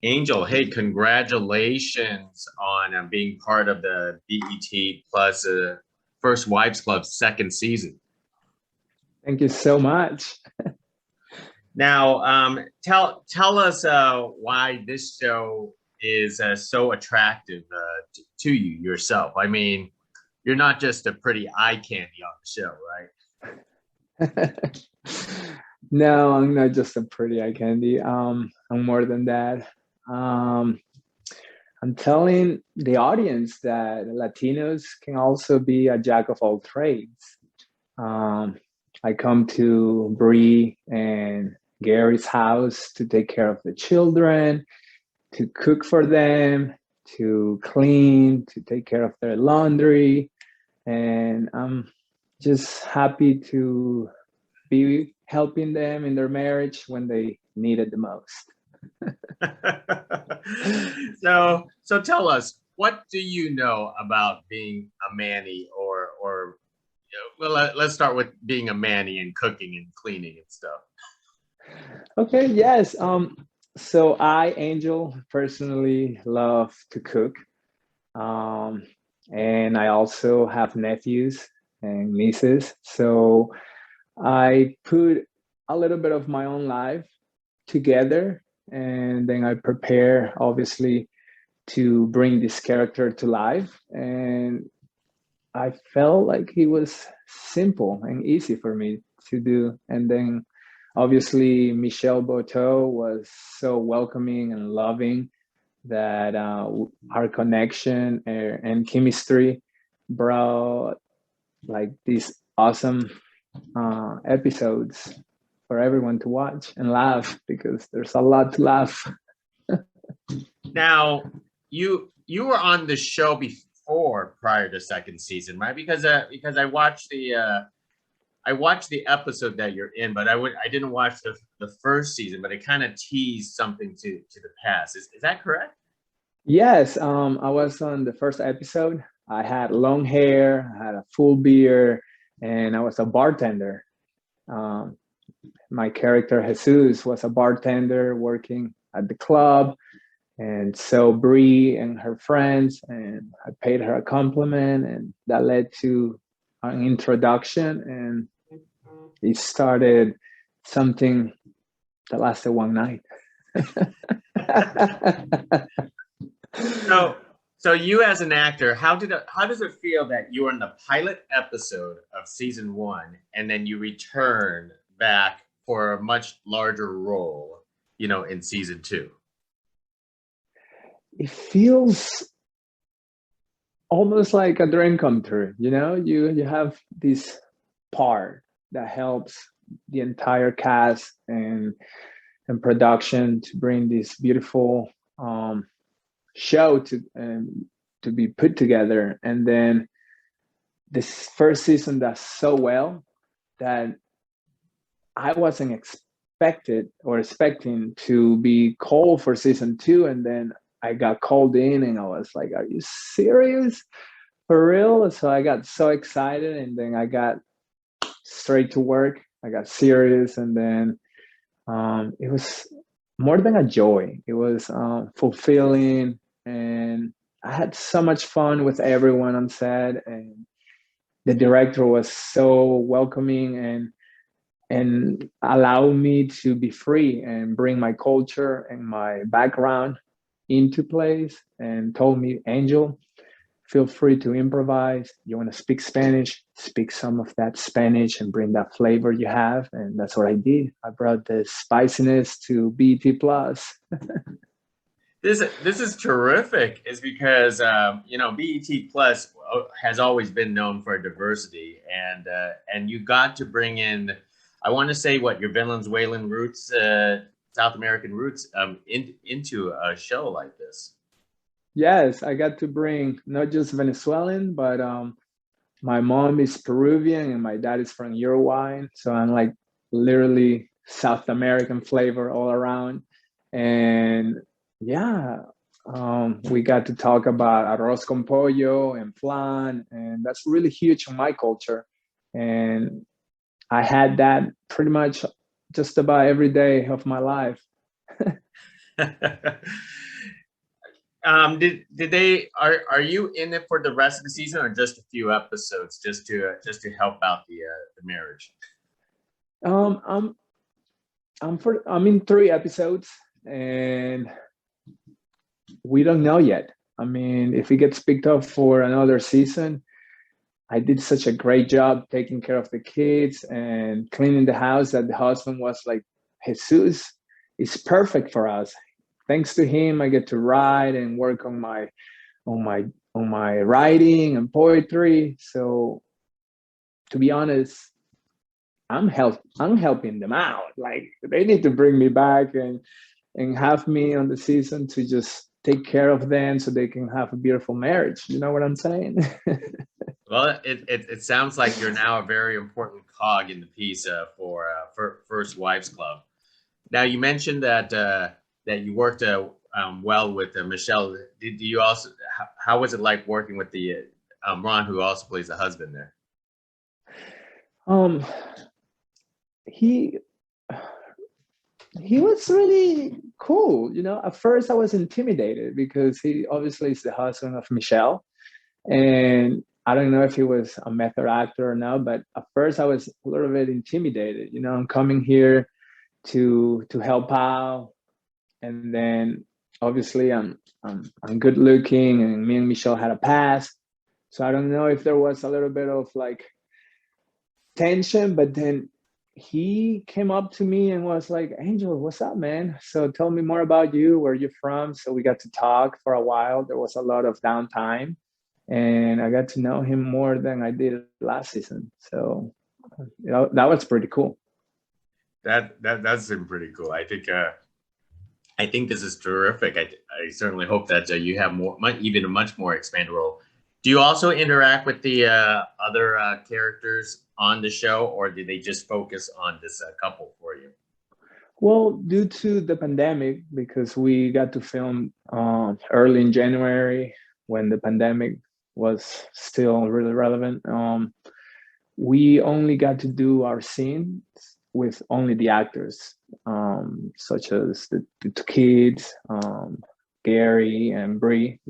Angel, hey, congratulations on being part of the BET Plus First Wives Club second season. Thank you so much. Now, tell us why this show is so attractive to you yourself. I mean, you're not just a pretty eye candy on the show, right? No, I'm not just a pretty eye candy. I'm more than that. I'm telling the audience that Latinos can also be a jack of all trades. Um, I come to Bree and Gary's house to take care of the children, to cook for them, to clean, to take care of their laundry. And I'm just happy to be helping them in their marriage when they need it the most. So tell us, what do you know about being a Manny or well, let's start with being a Manny and cooking and cleaning and stuff. Okay, yes. So I, Angel, personally love to cook. Um, and I also have nephews and nieces. So I put a little bit of my own life together, and then I prepare, obviously, to bring this character to life. And I felt like it was simple and easy for me to do. And then obviously Michelle Boteau was so welcoming and loving that our connection and chemistry brought like these awesome episodes for everyone to watch and laugh, because there's a lot to laugh. Now, you were on the show before, prior to second season, right? Because I watched the episode that you're in, but I didn't watch the first season, but it kind of teased something to the past. Is that correct? Yes, I was on the first episode. I had long hair, I had a full beard, and I was a bartender. Um, my character Jesus was a bartender working at the club, and so Bree and her friends, and I paid her a compliment, and that led to an introduction, and it started something that lasted one night. So you as an actor, how does it feel that you were in the pilot episode of season one and then you return back for a much larger role, in season two? It feels almost like a dream come true. You have this part that helps the entire cast and production to bring this beautiful show to be put together. And then this first season does so well that I wasn't expecting to be called for season two, and then I got called in, and I was like, "Are you serious? For real?" So I got so excited, and then I got straight to work. I got serious, and then it was more than a joy. It was fulfilling, and I had so much fun with everyone on set, and the director was so welcoming and allow me to be free and bring my culture and my background into place, and told me, Angel, feel free to improvise. You want to speak Spanish, speak some of that Spanish and bring that flavor you have. And that's what I did. I brought the spiciness to BT Plus. This is terrific. Is because BET Plus has always been known for diversity, and you got to bring in, I want to say, what, your Venezuelan roots, South American roots, into a show like this. Yes, I got to bring not just Venezuelan, but my mom is Peruvian and my dad is from Uruguay. So I'm like literally South American flavor all around. And yeah, we got to talk about arroz con pollo and flan, and that's really huge in my culture. And I had that pretty much just about every day of my life. Did they are you in it for the rest of the season or just a few episodes just to help out the marriage? Um, I'm I'm in 3 episodes, and we don't know yet. I mean, if it gets picked up for another season, I did such a great job taking care of the kids and cleaning the house that the husband was like, Jesus is perfect for us. Thanks to him, I get to write and work on my on my writing and poetry. So to be honest, I'm helping them out. Like they need to bring me back and have me on the season to just take care of them so they can have a beautiful marriage. You know what I'm saying? Well, it sounds like you're now a very important cog in the piece for First Wives Club. Now you mentioned that that you worked well with Michelle. Did you also? How was it like working with the Ron, who also plays the husband there? um, he he was really cool. You know, at first I was intimidated because he obviously is the husband of Michelle, and I don't know if he was a method actor or not, but at first I was a little bit intimidated. You know, I'm coming here to help out, and then obviously I'm good looking, and me and Michelle had a past, so I don't know if there was a little bit of like tension, but then he came up to me and was like, Angel, what's up, man? So tell me more about you, where you're from. So we got to talk for a while. There was a lot of downtime, and I got to know him more than I did last season. So you know, that was pretty cool. That's been pretty cool. I think this is terrific. I certainly hope that you have even a much more expanded role. Do you also interact with the other characters on the show, or do they just focus on this couple for you? Well, due to the pandemic, because we got to film early in January when the pandemic was still really relevant, we only got to do our scenes with only the actors, such as the two kids, Gary and Bree,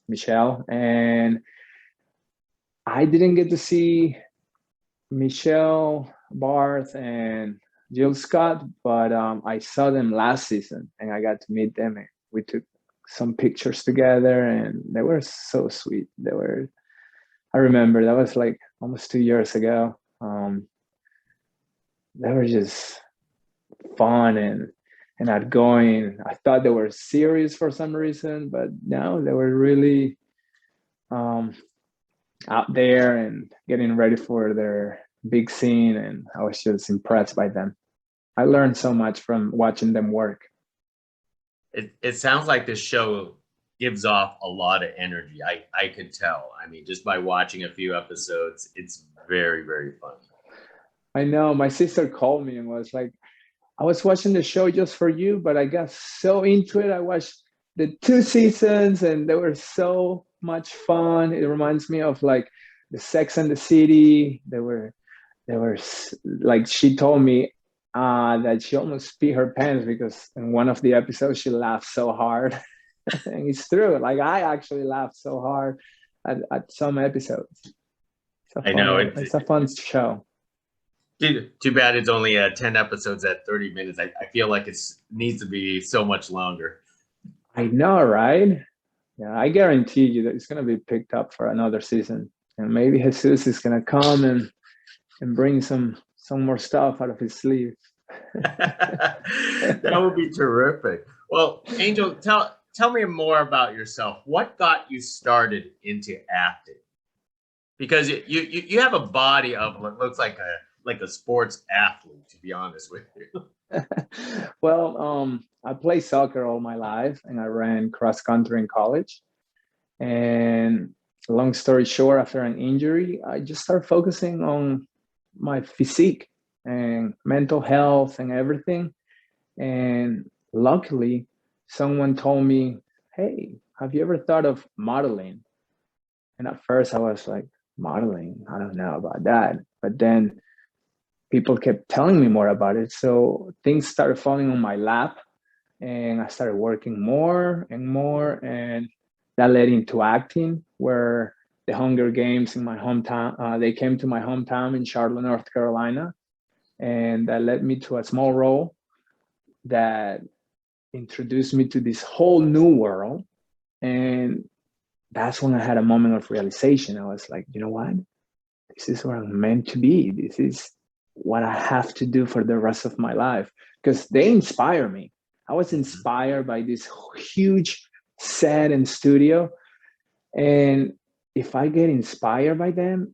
Michelle. And I didn't get to see Michelle, Barth, and Jill Scott, but I saw them last season and I got to meet them. And we took some pictures together and they were so sweet. I remember that was like almost 2 years ago. They were just fun and outgoing. I thought they were serious for some reason, but no, they were really um, out there and getting ready for their big scene. And I was just impressed by them. I learned so much from watching them work. It sounds like this show gives off a lot of energy. I could tell. I mean, just by watching a few episodes, it's very, very fun. I know my sister called me and was like, I was watching the show just for you, but I got so into it. I watched the 2 seasons and they were so much fun. It reminds me of like the Sex and the City. They were like, she told me that she almost peed her pants because in one of the episodes she laughed so hard. And it's true. Like I actually laughed so hard at some episodes. I know It's a fun show. Too bad it's only 10 episodes at 30 minutes. I feel like it needs to be so much longer. I know, right? Yeah, I guarantee you that it's going to be picked up for another season. And maybe Jesus is going to come and bring some more stuff out of his sleeve. That would be terrific. Well, Angel, tell me more about yourself. What got you started into acting? Because you have a body of what looks like a sports athlete, to be honest with you. Well, I played soccer all my life and I ran cross country in college. And long story short, after an injury, I just started focusing on my physique and mental health and everything. And luckily, someone told me, hey, have you ever thought of modeling? And at first I was like, modeling? I don't know about that. But then people kept telling me more about it. So things started falling on my lap. and I started working more and more, and that led into acting, where the Hunger Games in my hometown, they came to my hometown in Charlotte, North Carolina, and that led me to a small role that introduced me to this whole new world. And that's when I had a moment of realization. I was like, you know what? This is where I'm meant to be. This is what I have to do for the rest of my life, because they inspire me. I was inspired by this huge set and studio. And if I get inspired by them,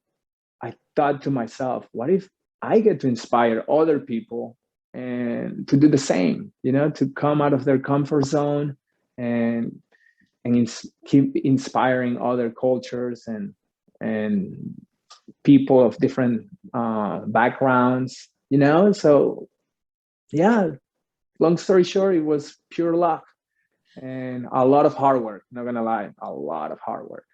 I thought to myself, what if I get to inspire other people and to do the same, to come out of their comfort zone and keep inspiring other cultures and people of different backgrounds, So yeah, long story short, it was pure luck and a lot of hard work. Not gonna lie, a lot of hard work.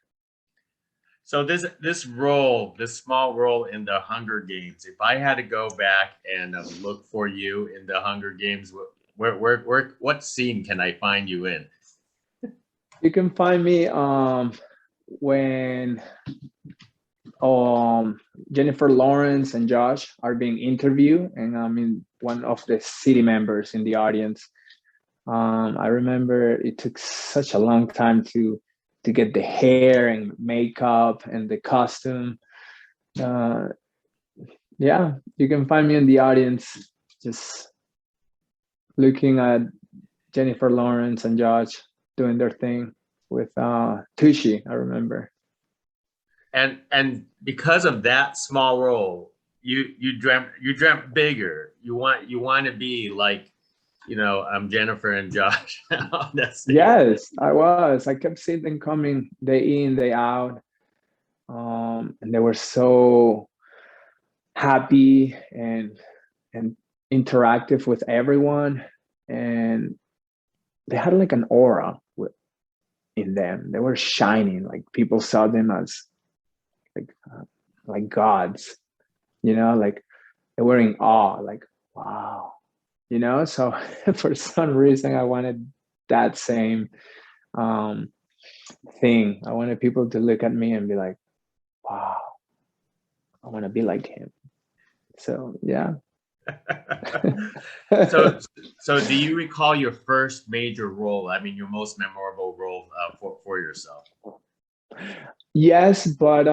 So this role, this small role in the Hunger Games, if I had to go back and look for you in the Hunger Games, what scene can I find you in? You can find me when Jennifer Lawrence and Josh are being interviewed, and I'm in one of the city members in the audience. I remember it took such a long time to get the hair and makeup and the costume. Yeah, you can find me in the audience, just looking at Jennifer Lawrence and Josh doing their thing with Tushy, I remember. And because of that small role, you dreamt bigger. You want to be like, Jennifer and Josh. Yes, I was. I kept seeing them coming day in, day out. And they were so happy and interactive with everyone. And they had like an aura in them. They were shining, like people saw them as like gods, like they were in awe, like, wow. So for some reason I wanted that same thing. I wanted people to look at me and be like, wow, I want to be like him. So yeah. So do you recall your first major role? I mean, your most memorable role for yourself? Yes, but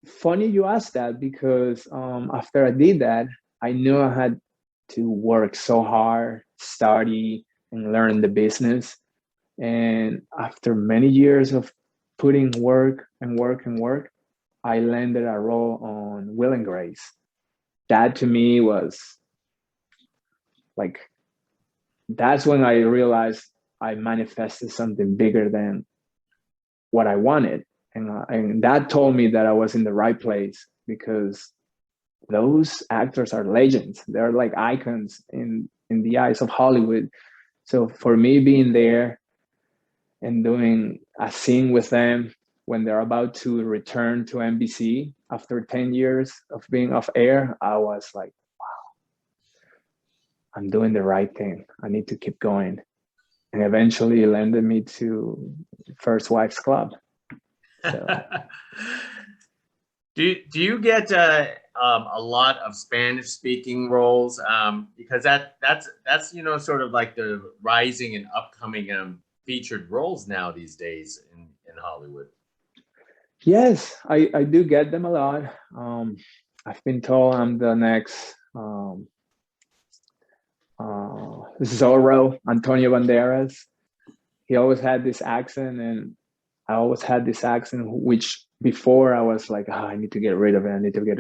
funny you asked that, because after I did that, I knew I had to work so hard, study, and learn the business. And after many years of putting work and work and work, I landed a role on Will and Grace. That to me was like, that's when I realized I manifested something bigger than what I wanted. And that told me that I was in the right place, because those actors are legends. They're like icons in the eyes of Hollywood. So for me being there and doing a scene with them when they're about to return to NBC after 10 years of being off air, I was like, wow, I'm doing the right thing. I need to keep going. And eventually it landed me to First Wives Club. So. Do you get a lot of Spanish speaking roles? Because that's sort of like the rising and upcoming featured roles now these days in Hollywood. Yes, I do get them a lot. I've been told I'm the next Zorro, Antonio Banderas. He always had this accent, and I always had this accent, which before I was like, oh, I need to get rid of it. I need to get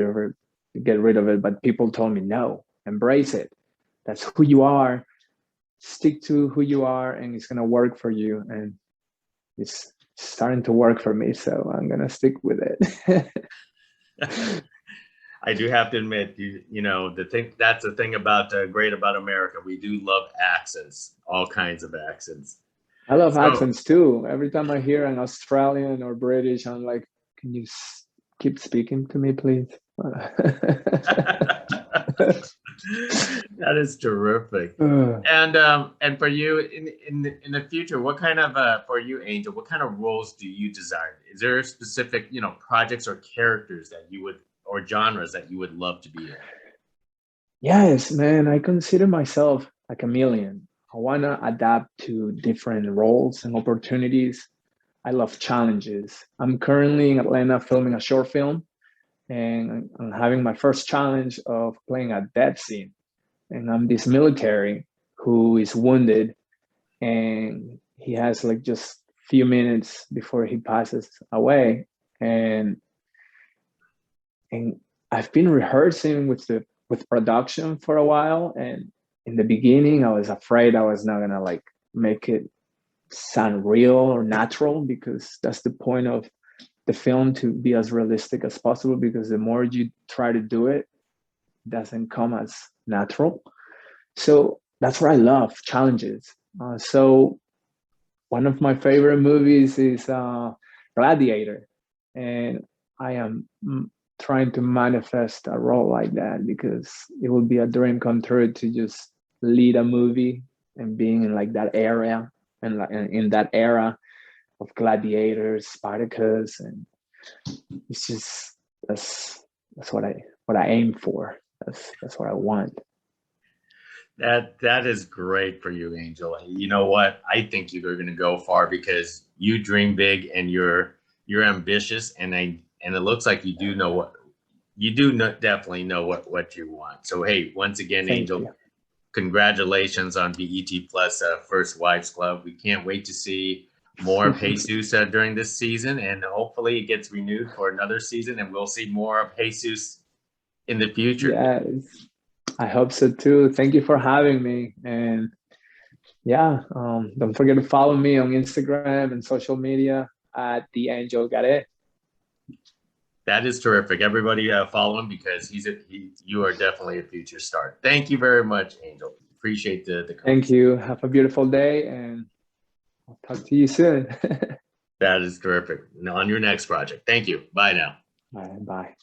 rid of it. But people told me, no, embrace it. That's who you are. Stick to who you are, and it's gonna work for you. And it's starting to work for me, so I'm gonna stick with it. I do have to admit, that's the thing about great about America. We do love accents, all kinds of accents. I love accents too. Every time I hear an Australian or British, I'm like, can you keep speaking to me, please? That is terrific. And for you in the future, what kind of for you, Angel, what kind of roles do you desire? Is there specific, you know, projects or characters that you would, or genres that you would love to be in? Yes, man, I consider myself a chameleon. I want to adapt to different roles and opportunities. I love challenges. I'm currently in Atlanta filming a short film, and I'm having my first challenge of playing a death scene. And I'm this military who is wounded, and he has like just few minutes before he passes away. And I've been rehearsing with production for a while, and in the beginning I was afraid I was not gonna like make it sound real or natural, because that's the point of the film, to be as realistic as possible, because the more you try to do it, it doesn't come as natural. So that's what I love, challenges. So one of my favorite movies is Gladiator, and I am trying to manifest a role like that, because it would be a dream come true to just lead a movie and being in like that area, and like in that era of gladiators, Spartacus, and it's just that's what I aim for. That's what I want. That is great for you, Angel. You know what? I think you're going to go far because you dream big and you're ambitious, and it looks like you do know what you do know, definitely know what you want. So hey, once again, Thank Angel, you. congratulations on BET Plus First Wives Club. We can't wait to see more of Jesus during this season, and hopefully it gets renewed for another season, and we'll see more of Jesus in the future. Yes, I hope so too. Thank you for having me. And yeah, don't forget to follow me on Instagram and social media at the Angel Garet. That is terrific. Everybody follow him because you are definitely a future star. Thank you very much, Angel. Appreciate the Thank you. Have a beautiful day, and I'll talk to you soon. That is terrific. On your next project. Thank you. Bye now. All right, bye.